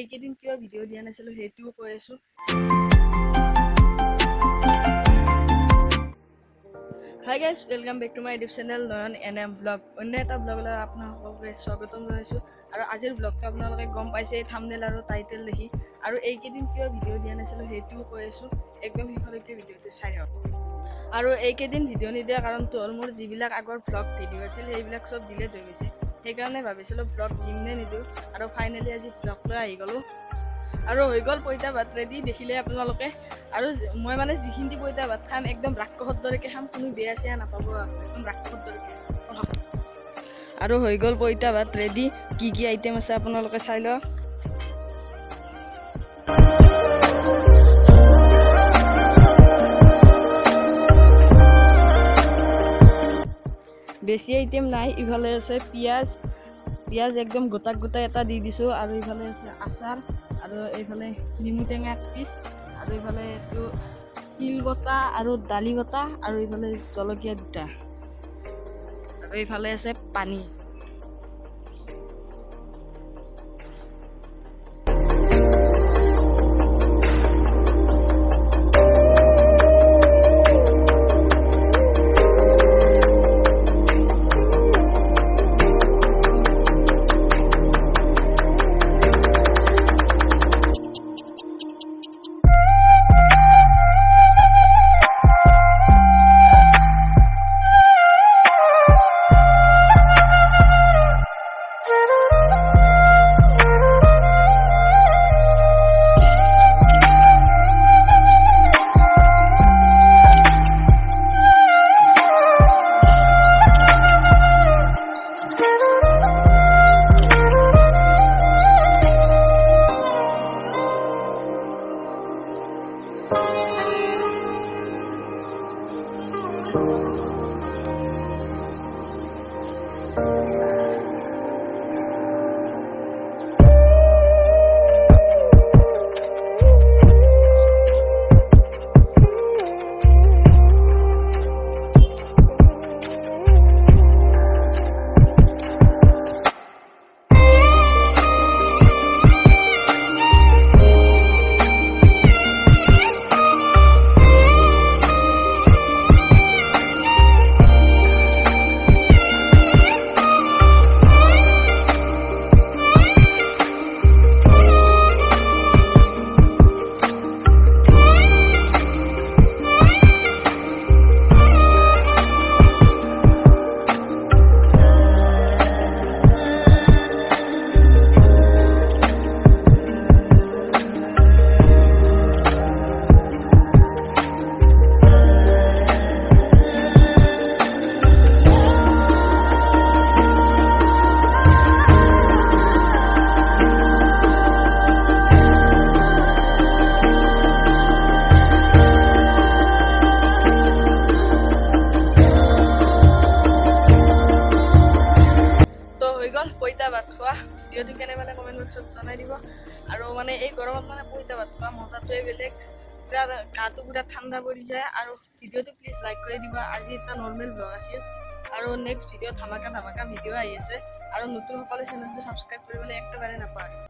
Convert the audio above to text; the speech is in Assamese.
এইকেইদিন কিয় ভিডিঅ' দিয়া নাছিলোঁ সেইটোও কৈ আছোঁ। Hi guys, welcome back to my YouTube channel Nayan NM vlog. অন্য এটা ব্লগলৈ আপোনালোকক স্বাগতম জনাইছোঁ। আৰু আজিৰ ব্লগটো আপোনালোকে গম পাইছে থাম্বনেইল আৰু টাইটেল দেখি। আৰু এইকেইদিন কিয় ভিডিঅ' দিয়া নাছিলোঁ সেইটোও কৈ আছোঁ। একদম শেষলৈকে ভিডিঅ'টো চাই আহক। আৰু এইকেইদিন ভিডিঅ' নিদিয়া কাৰণটো হ'ল মোৰ যিবিলাক আগৰ ব্লগ ভিডিঅ' আছিল সেইবিলাক চব ডিলেট হৈ গৈছে। সেইকাৰণে ভাবিছিলোঁ ব্লগ দিম নে নিদিওঁ, আৰু ফাইনেলি আজি ব্লগ লৈ আহি গ'লোঁ। আৰু হৈ গ'ল পইতা ভাত ৰেডি, দেখিলে আপোনালোকে। আৰু মই মানে যিখিনি পইতা ভাত খাম একদম ৰাক্ষসৰ দৰেকৈ খাম, কোনো বেয়া চেয়া নাপাব, একদম ৰাক্ষসৰ দৰেকৈ। আৰু হৈ গ'ল পইতা ভাত ৰেডি। কি কি আইটেম আছে আপোনালোকে চাই লওক। বেছি আইটেম নাই। ইফালে আছে পিঁয়াজ একদম গোটা এটা দি দিছোঁ, আৰু ইফালে আছে আচাৰ, আৰু এইফালে নেমু টেঙা এক পিচ, আৰু এইফালে এইটো তিল বটা আৰু দালি বটা, আৰু এইফালে জলকীয়া দুটা, আৰু এইফালে আছে পানী। পইতা ভাত খোৱা ভিডিঅ'টো কেনে পালে কমেণ্ট বক্সত জনাই দিব। আৰু মানে এই গৰমত মানে পইতা ভাত খোৱা মজাটোৱে বেলেগ, পুৰা গাটো পুৰা ঠাণ্ডা পৰি যায়। আৰু ভিডিঅ'টো প্লিজ লাইক কৰি দিবা। আজি এটা নৰ্মেল ব্লগ আছিল, আৰু নেক্সট ভিডিঅ' ধামাকা ভিডিঅ' আহি আছে। আৰু নতুনসকলে চেনেলটো ছাবস্ক্ৰাইব কৰিবলৈ একেবাৰে নাপাহৰিব।